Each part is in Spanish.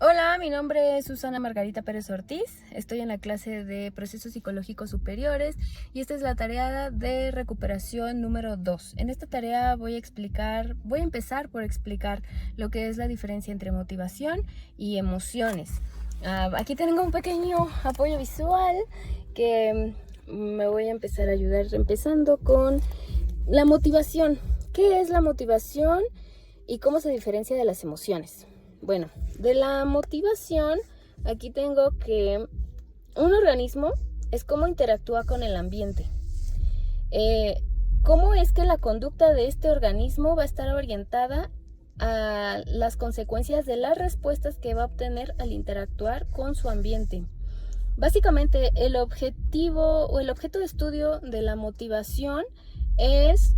Hola, mi nombre es Susana Margarita Pérez Ortiz. Estoy en la clase de Procesos Psicológicos Superiores y esta es la tarea de recuperación número 2. En esta tarea voy a empezar por explicar lo que es la diferencia entre motivación y emociones. Aquí tengo un pequeño apoyo visual que me voy a empezar a ayudar empezando con la motivación. ¿Qué es la motivación y cómo se diferencia de las emociones? Bueno, de la motivación, aquí tengo que un organismo es cómo interactúa con el ambiente. ¿Cómo es que la conducta de este organismo va a estar orientada a las consecuencias de las respuestas que va a obtener al interactuar con su ambiente? Básicamente, el objetivo o el objeto de estudio de la motivación es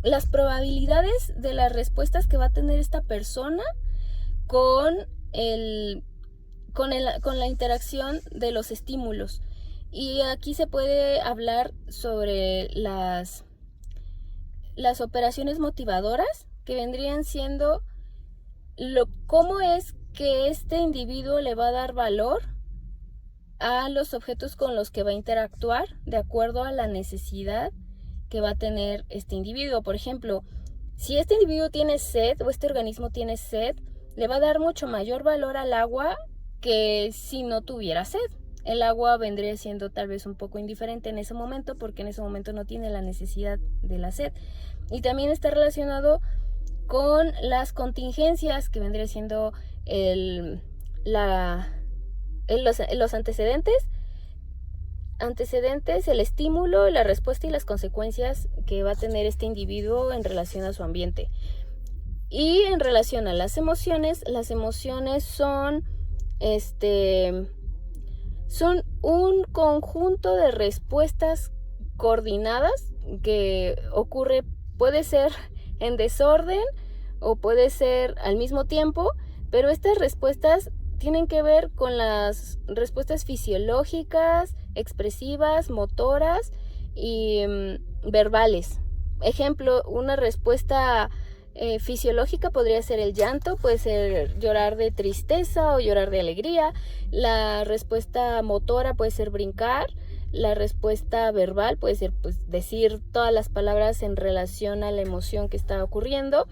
las probabilidades de las respuestas que va a tener esta persona con, con la interacción de los estímulos. Y aquí se puede hablar sobre las operaciones motivadoras, que vendrían siendo cómo es que este individuo le va a dar valor a los objetos con los que va a interactuar de acuerdo a la necesidad que va a tener este individuo. Por ejemplo, si este individuo tiene sed o este organismo tiene sed, le va a dar mucho mayor valor al agua que si no tuviera sed. El agua vendría siendo tal vez un poco indiferente en ese momento porque en ese momento no tiene la necesidad de la sed. Y también está relacionado con las contingencias, que vendría siendo los antecedentes, el estímulo, la respuesta y las consecuencias que va a tener este individuo en relación a su ambiente. Y en relación a las emociones son un conjunto de respuestas coordinadas que ocurre, puede ser en desorden o puede ser al mismo tiempo, pero estas respuestas tienen que ver con las respuestas fisiológicas, expresivas, motoras y verbales. Ejemplo, una respuesta fisiológica podría ser el llanto, puede ser llorar de tristeza o llorar de alegría. La respuesta motora puede ser brincar. La respuesta verbal puede ser pues, decir todas las palabras en relación a la emoción que está ocurriendo.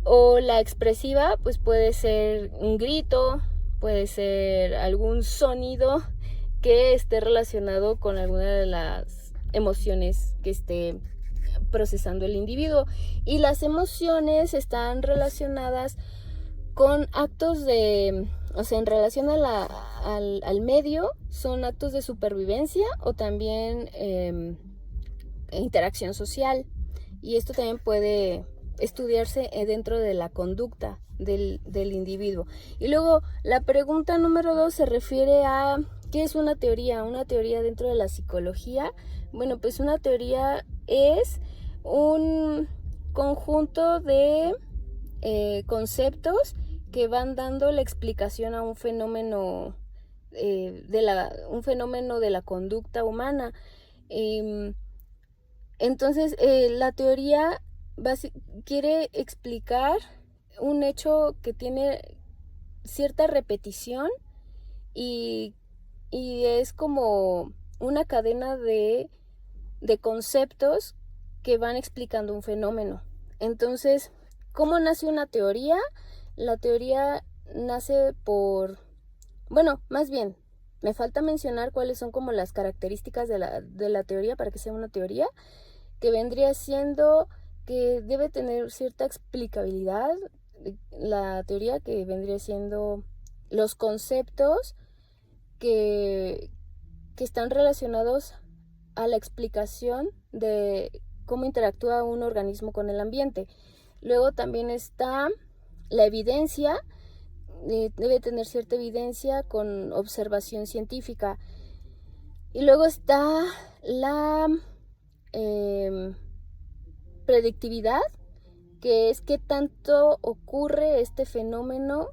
O la expresiva pues puede ser un grito, puede ser algún sonido que esté relacionado con alguna de las emociones que esté procesando el individuo. Y las emociones están relacionadas con actos en relación a al medio, son actos de supervivencia o también interacción social. Y esto también puede estudiarse dentro de la conducta del individuo. Y luego la pregunta número 2 se refiere a ¿qué es una teoría? Una teoría dentro de la psicología. Bueno, pues una teoría es un conjunto de conceptos que van dando la explicación a un fenómeno un fenómeno de la conducta humana. Entonces, la teoría quiere explicar un hecho que tiene cierta repetición y es como una cadena de conceptos que van explicando un fenómeno. Entonces, ¿cómo nace una teoría? La teoría nace bueno, más bien, me falta mencionar cuáles son como las características de la teoría para que sea una teoría, que vendría siendo que debe tener cierta explicabilidad. La teoría, que vendría siendo los conceptos que están relacionados a la explicación de cómo interactúa un organismo con el ambiente. Luego también está la evidencia, debe tener cierta evidencia con observación científica. Y luego está la predictividad, que es qué tanto ocurre este fenómeno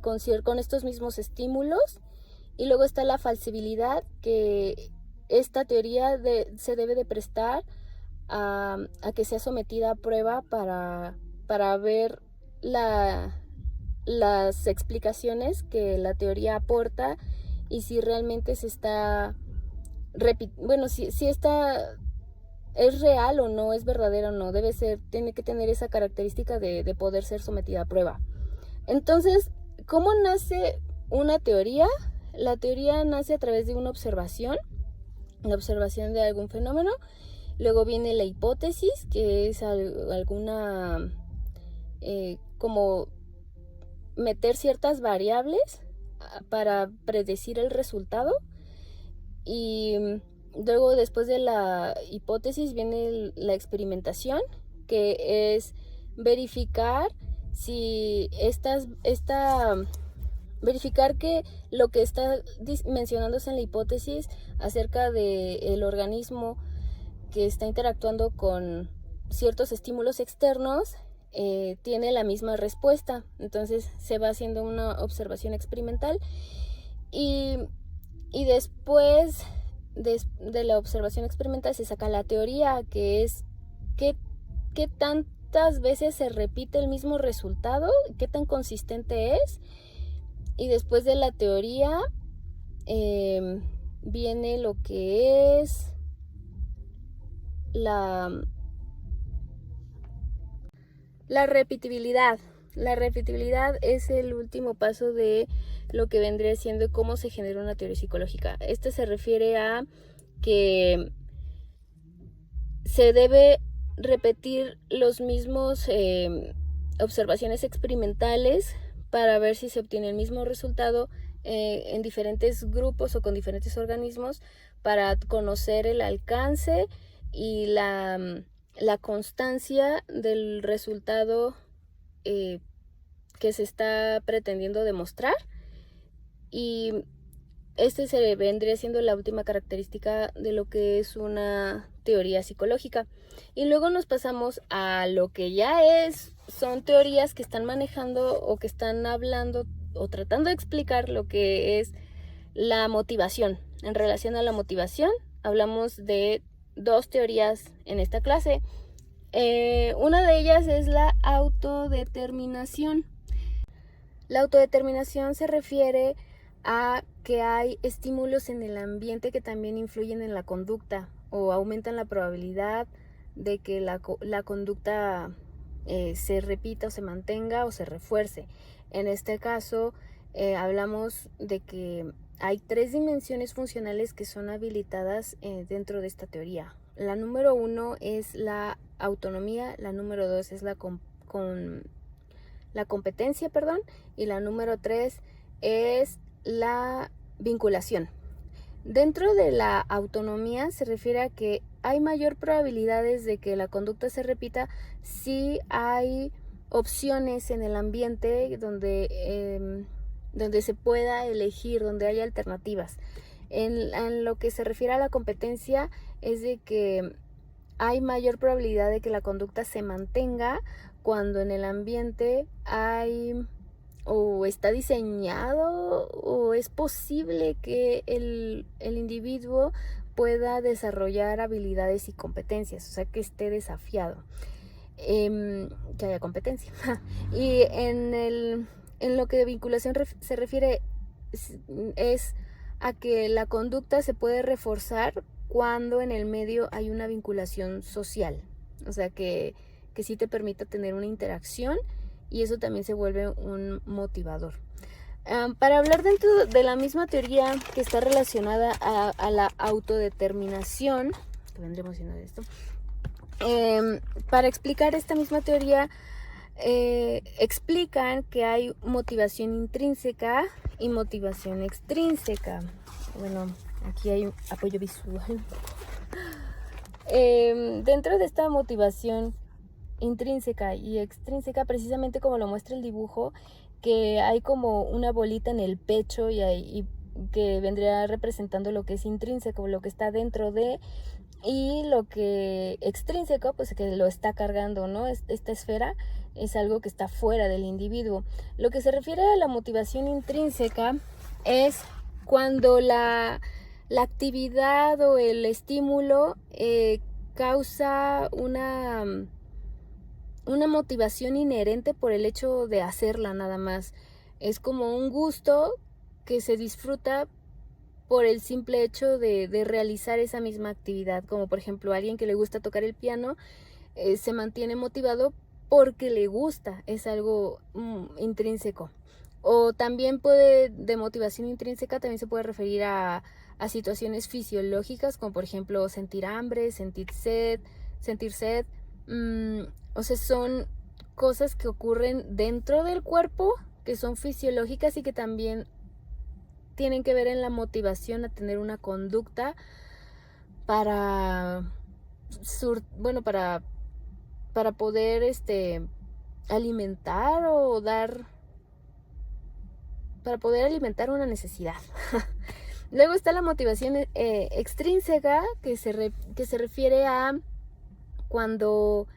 con estos mismos estímulos. Y luego está la falsibilidad, que esta teoría se debe de prestar a que sea sometida a prueba para ver las explicaciones que la teoría aporta y si realmente se está si esta es real o no, es verdadera o no, tiene que tener esa característica de poder ser sometida a prueba. Entonces, ¿cómo nace una teoría? La teoría nace a través de una observación, la observación de algún fenómeno. Luego viene la hipótesis, que es alguna, como meter ciertas variables para predecir el resultado. Y luego, después de la hipótesis, viene la experimentación, que es verificar si verificar que lo que está mencionándose en la hipótesis acerca del organismo que está interactuando con ciertos estímulos externos tiene la misma respuesta. Entonces se va haciendo una observación experimental y después de la observación experimental se saca la teoría, que es qué tantas veces se repite el mismo resultado, qué tan consistente es. Y después de la teoría viene lo que es la repetibilidad. La repetibilidad es el último paso de lo que vendría siendo cómo se genera una teoría psicológica. Esto se refiere a que se debe repetir los mismos observaciones experimentales para ver si se obtiene el mismo resultado en diferentes grupos o con diferentes organismos, para conocer el alcance y la constancia del resultado que se está pretendiendo demostrar. Y se vendría siendo la última característica de lo que es una teoría psicológica. Y luego nos pasamos a lo que ya son teorías que están manejando o que están hablando o tratando de explicar lo que es la motivación. En relación a la motivación, hablamos de 2 teorías en esta clase. Una de ellas es la autodeterminación. La autodeterminación se refiere a que hay estímulos en el ambiente que también influyen en la conducta o aumentan la probabilidad de que la conducta se repita o se mantenga o se refuerce. En este caso, hablamos de que hay 3 dimensiones funcionales que son habilitadas dentro de esta teoría. La número 1 es la autonomía, la número 2 es la competencia, y la número 3 es la vinculación. Dentro de la autonomía se refiere a que hay mayor probabilidades de que la conducta se repita si hay opciones en el ambiente donde se pueda elegir, donde haya alternativas. En lo que se refiere a la competencia es de que hay mayor probabilidad de que la conducta se mantenga cuando en el ambiente hay o está diseñado o es posible que el individuo pueda desarrollar habilidades y competencias, o sea, que esté desafiado, que haya competencia. Y en lo que de vinculación se refiere es a que la conducta se puede reforzar cuando en el medio hay una vinculación social, o sea, que sí te permita tener una interacción, y eso también se vuelve un motivador. Para hablar dentro de la misma teoría que está relacionada a la autodeterminación, que vendremos haciendo esto, para explicar esta misma teoría, explican que hay motivación intrínseca y motivación extrínseca. Bueno, aquí hay un apoyo visual. Dentro de esta motivación intrínseca y extrínseca, precisamente como lo muestra el dibujo, que hay como una bolita en el pecho y que vendría representando lo que es intrínseco, lo que está dentro de, y lo que extrínseco, pues que lo está cargando, ¿no? Esta esfera es algo que está fuera del individuo. Lo que se refiere a la motivación intrínseca es cuando la actividad o el estímulo causa una motivación inherente por el hecho de hacerla nada más. Es como un gusto que se disfruta por el simple hecho de realizar esa misma actividad, como por ejemplo alguien que le gusta tocar el piano, se mantiene motivado porque le gusta, es algo intrínseco. O también de motivación intrínseca también se puede referir a situaciones fisiológicas, como por ejemplo sentir hambre, sentir sed. O sea, son cosas que ocurren dentro del cuerpo, que son fisiológicas y que también tienen que ver en la motivación a tener una conducta para poder alimentar o para poder alimentar una necesidad. Luego está la motivación extrínseca, que se refiere a cuando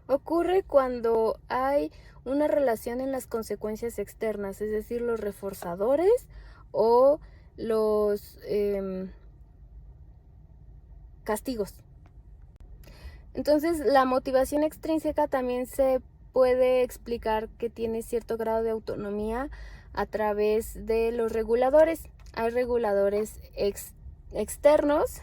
ocurre cuando hay una relación en las consecuencias externas, es decir, los reforzadores o los castigos. Entonces, la motivación extrínseca también se puede explicar que tiene cierto grado de autonomía a través de los reguladores. Hay reguladores externos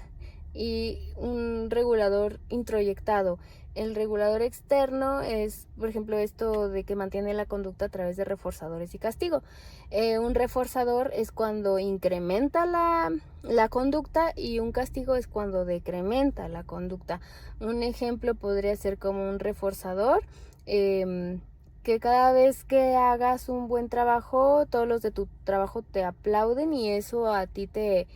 y un regulador introyectado. El regulador externo es, por ejemplo, esto de que mantiene la conducta a través de reforzadores y castigo. Un reforzador es cuando incrementa la conducta y un castigo es cuando decrementa la conducta. Un ejemplo podría ser como un reforzador, que cada vez que hagas un buen trabajo, todos los de tu trabajo te aplauden y eso a ti te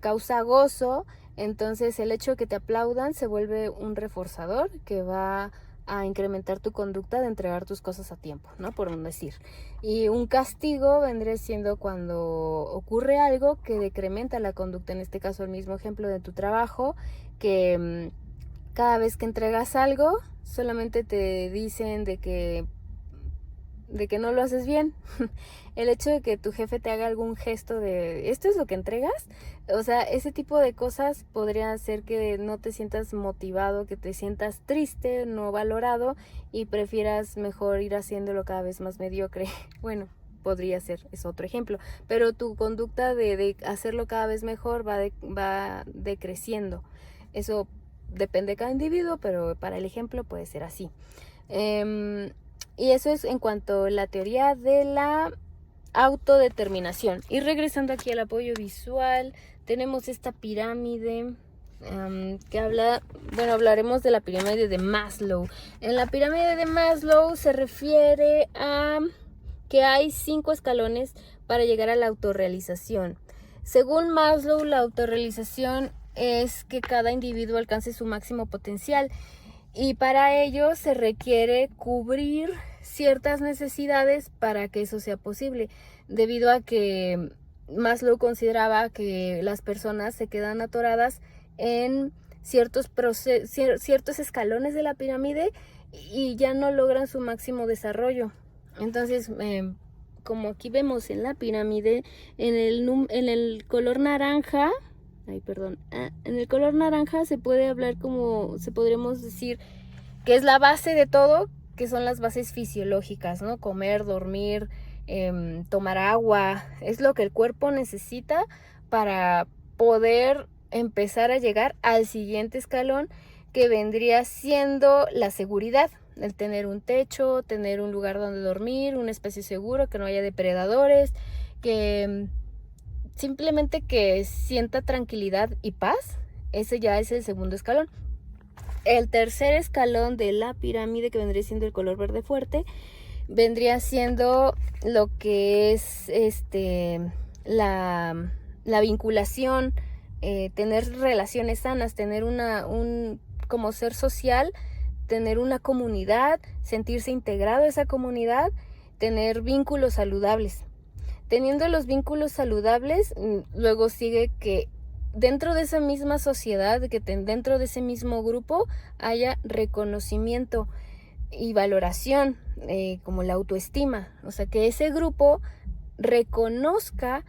causa gozo. Entonces el hecho de que te aplaudan se vuelve un reforzador que va a incrementar tu conducta de entregar tus cosas a tiempo, ¿no? Por no decir. Y un castigo vendría siendo cuando ocurre algo que decrementa la conducta. En este caso, el mismo ejemplo de tu trabajo, que cada vez que entregas algo, solamente te dicen de que no lo haces bien. El hecho de que tu jefe te haga algún gesto de ¿esto es lo que entregas? O sea, ese tipo de cosas podría hacer que no te sientas motivado, que te sientas triste, no valorado y prefieras mejor ir haciéndolo cada vez más mediocre. Bueno, podría ser, es otro ejemplo, pero tu conducta de hacerlo cada vez mejor va decreciendo. Eso depende de cada individuo, pero para el ejemplo puede ser así. Y eso es en cuanto a la teoría de la autodeterminación. Y regresando aquí al apoyo visual, tenemos esta pirámide que hablaremos de la pirámide de Maslow. En la pirámide de Maslow se refiere a que hay 5 escalones para llegar a la autorrealización. Según Maslow, la autorrealización es que cada individuo alcance su máximo potencial. Y para ello se requiere cubrir ciertas necesidades para que eso sea posible, debido a que Maslow consideraba que las personas se quedan atoradas en ciertos escalones de la pirámide y ya no logran su máximo desarrollo. Entonces, como aquí vemos en la pirámide, en el color naranja, en el color naranja se puede hablar podríamos decir que es la base de todo, que son las bases fisiológicas, ¿no? Comer, dormir, tomar agua, es lo que el cuerpo necesita para poder empezar a llegar al siguiente escalón, que vendría siendo la seguridad, el tener un techo, tener un lugar donde dormir, un espacio seguro, que no haya depredadores, que simplemente que sienta tranquilidad y paz. Ese ya es el segundo escalón. El tercer escalón de la pirámide, que vendría siendo el color verde fuerte, vendría siendo lo que es la vinculación, tener relaciones sanas, tener como ser social, tener una comunidad, sentirse integrado a esa comunidad, tener vínculos saludables. Teniendo los vínculos saludables, luego sigue que dentro de esa misma sociedad, que dentro de ese mismo grupo haya reconocimiento y valoración, como la autoestima. O sea, que ese grupo reconozca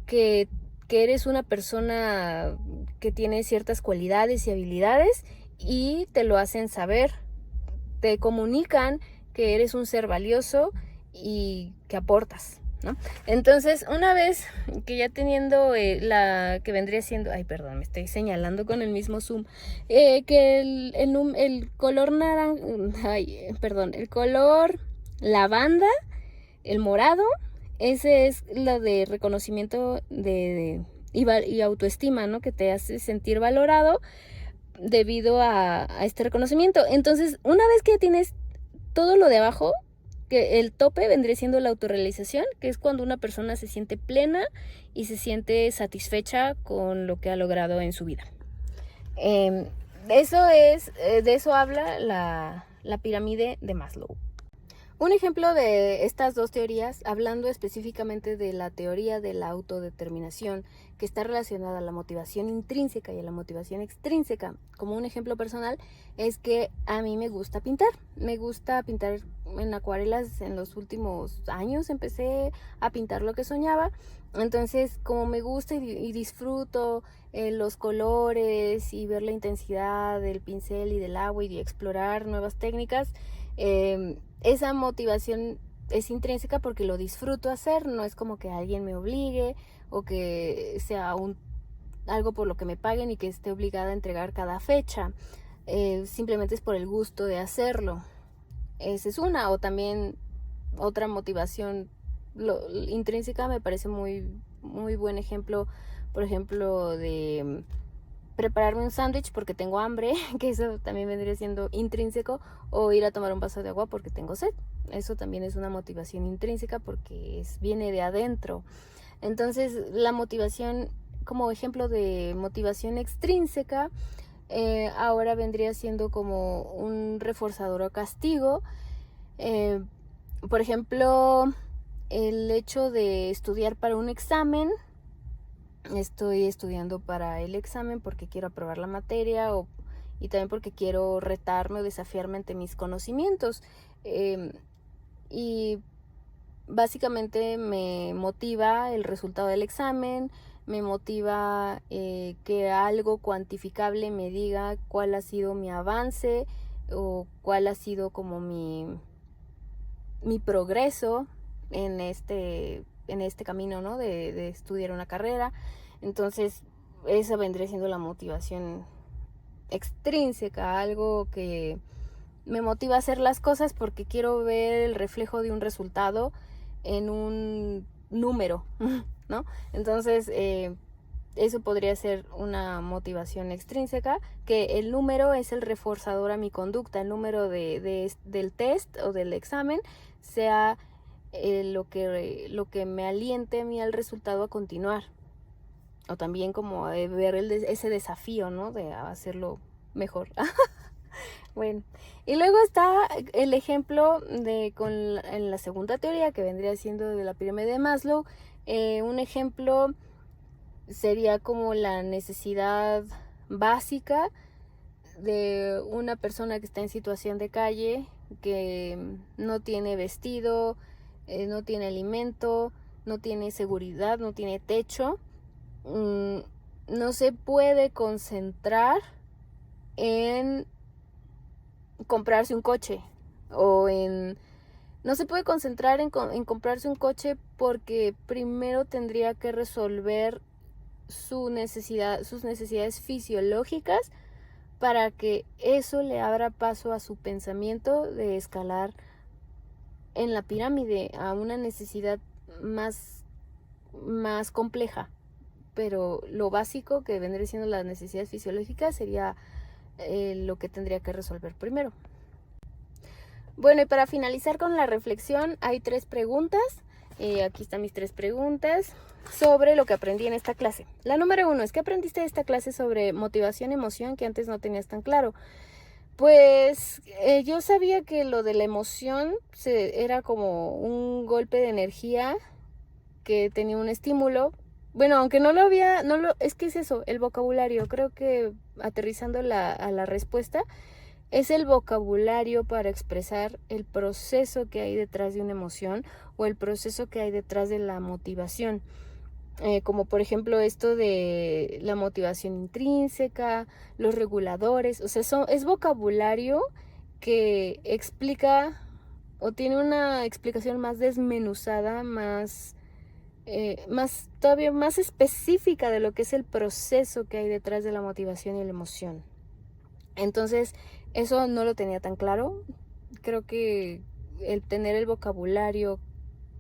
que eres una persona que tiene ciertas cualidades y habilidades y te lo hacen saber, te comunican que eres un ser valioso y que aportas, ¿no? Entonces, una vez que ya teniendo la que vendría siendo, ay, perdón, me estoy señalando con el mismo zoom, que el color naranja, el color lavanda, el morado, ese es lo de reconocimiento y autoestima, ¿no? Que te hace sentir valorado debido a este reconocimiento. Entonces, una vez que tienes todo lo de abajo, que el tope vendría siendo la autorrealización, que es cuando una persona se siente plena y se siente satisfecha con lo que ha logrado en su vida. De eso habla la pirámide de Maslow. Un ejemplo de estas dos teorías, hablando específicamente de la teoría de la autodeterminación, que está relacionada a la motivación intrínseca y a la motivación extrínseca, como un ejemplo personal, es que a mí me gusta pintar. Me gusta pintar en acuarelas. En los últimos años empecé a pintar lo que soñaba. Entonces, como me gusta y disfruto los colores y ver la intensidad del pincel y del agua y de explorar nuevas técnicas, esa motivación es intrínseca porque lo disfruto hacer, no es como que alguien me obligue o que sea algo por lo que me paguen y que esté obligada a entregar cada fecha. Simplemente es por el gusto de hacerlo. Esa es una. O también otra motivación intrínseca me parece muy, muy buen ejemplo, por ejemplo, de prepararme un sándwich porque tengo hambre, que eso también vendría siendo intrínseco, o ir a tomar un vaso de agua porque tengo sed. Eso también es una motivación intrínseca porque viene de adentro. Entonces, la motivación, como ejemplo de motivación extrínseca, ahora vendría siendo como un reforzador o castigo. Por ejemplo, el hecho de estudiar para un examen. Estoy estudiando para el examen porque quiero aprobar la materia y también porque quiero retarme o desafiarme ante mis conocimientos. Y básicamente me motiva el resultado del examen, me motiva que algo cuantificable me diga cuál ha sido mi avance o cuál ha sido como mi progreso en este camino, ¿no? de estudiar una carrera. Entonces, esa vendría siendo la motivación extrínseca, algo que me motiva a hacer las cosas porque quiero ver el reflejo de un resultado en un número, ¿no? Entonces, eso podría ser una motivación extrínseca, que el número es el reforzador a mi conducta, el número del test o del examen sea lo que me aliente a mí al resultado a continuar. O también como ver ese desafío, ¿no? De hacerlo mejor. Bueno, y luego está el ejemplo en la segunda teoría, que vendría siendo de la pirámide de Maslow. Un ejemplo sería como la necesidad básica de una persona que está en situación de calle, que no tiene vestido, no tiene alimento, no tiene seguridad, no tiene techo. No se puede concentrar en comprarse un coche no se puede concentrar en comprarse un coche porque primero tendría que resolver sus necesidades fisiológicas para que eso le abra paso a su pensamiento de escalar en la pirámide a una necesidad más compleja. Pero lo básico, que vendría siendo las necesidades fisiológicas, sería lo que tendría que resolver primero. Bueno, y para finalizar con la reflexión, hay 3 preguntas. Aquí están mis 3 preguntas sobre lo que aprendí en esta clase. La número 1 es: ¿qué aprendiste de esta clase sobre motivación y emoción que antes no tenías tan claro? Pues yo sabía que lo de la emoción era como un golpe de energía que tenía un estímulo. Bueno, aunque es que es eso, el vocabulario. Creo que aterrizando a la respuesta, es el vocabulario para expresar el proceso que hay detrás de una emoción o el proceso que hay detrás de la motivación. como por ejemplo esto de la motivación intrínseca, los reguladores, o sea, es vocabulario que explica o tiene una explicación más desmenuzada, todavía más específica de lo que es el proceso que hay detrás de la motivación y la emoción. Entonces, eso no lo tenía tan claro. Creo que el tener el vocabulario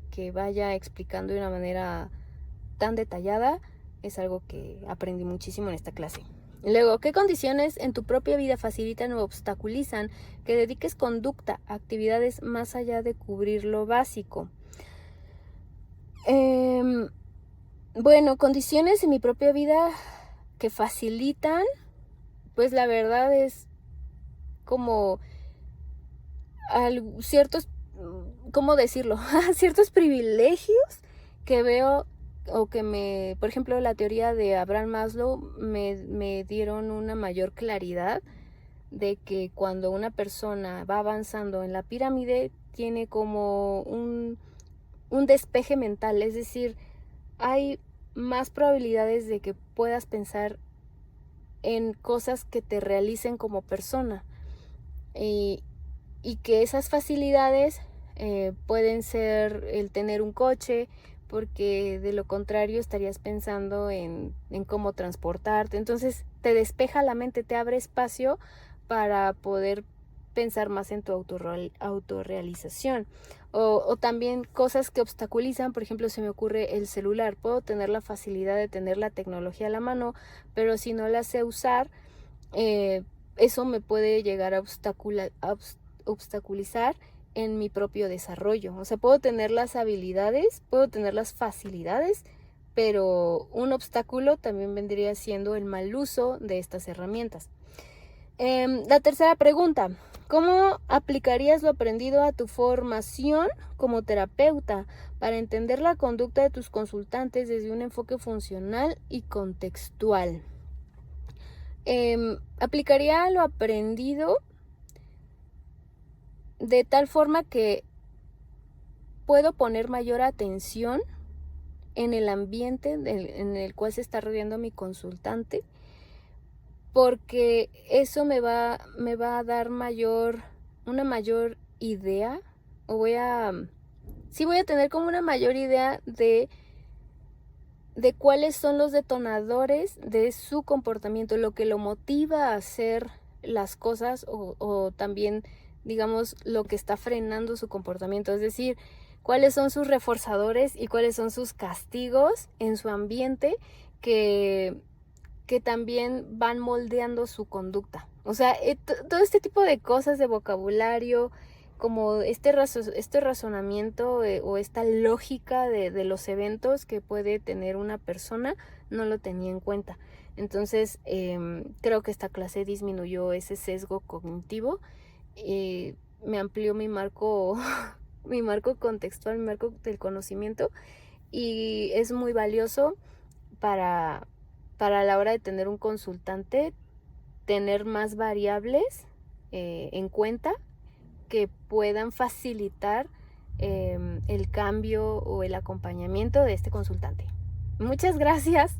que vaya explicando de una manera tan detallada es algo que aprendí muchísimo en esta clase. Luego, ¿qué condiciones en tu propia vida facilitan o obstaculizan que dediques conducta a actividades más allá de cubrir lo básico? Bueno, condiciones en mi propia vida que facilitan, pues la verdad es como ciertos, ¿cómo decirlo? Ciertos privilegios que veo o que por ejemplo, la teoría de Abraham Maslow me dieron una mayor claridad de que cuando una persona va avanzando en la pirámide tiene como un despeje mental, es decir, hay más probabilidades de que puedas pensar en cosas que te realicen como persona y que esas facilidades pueden ser el tener un coche, porque de lo contrario estarías pensando en cómo transportarte. Entonces te despeja la mente, te abre espacio para poder pensar más en tu autorrealización. O también cosas que obstaculizan, por ejemplo, se me ocurre el celular. Puedo tener la facilidad de tener la tecnología a la mano, pero si no la sé usar, eso me puede llegar a obstaculizar en mi propio desarrollo. O sea, puedo tener las habilidades, puedo tener las facilidades, pero un obstáculo también vendría siendo el mal uso de estas herramientas. La tercera pregunta: ¿cómo aplicarías lo aprendido a tu formación como terapeuta para entender la conducta de tus consultantes desde un enfoque funcional y contextual? Aplicaría lo aprendido de tal forma que puedo poner mayor atención en el ambiente en el cual se está rodeando mi consultante, porque eso me va a dar una mayor idea, o voy a tener como una mayor idea de cuáles son los detonadores de su comportamiento, lo que lo motiva a hacer las cosas, o también, digamos, lo que está frenando su comportamiento. Es decir, cuáles son sus reforzadores y cuáles son sus castigos en su ambiente que también van moldeando su conducta. O sea, todo este tipo de cosas de vocabulario, como este razonamiento o esta lógica de los eventos que puede tener una persona, no lo tenía en cuenta. Entonces, creo que esta clase disminuyó ese sesgo cognitivo, me amplió mi marco, mi marco contextual, mi marco del conocimiento, y es muy valioso para la hora de tener un consultante, tener más variables en cuenta que puedan facilitar el cambio o el acompañamiento de este consultante. Muchas gracias.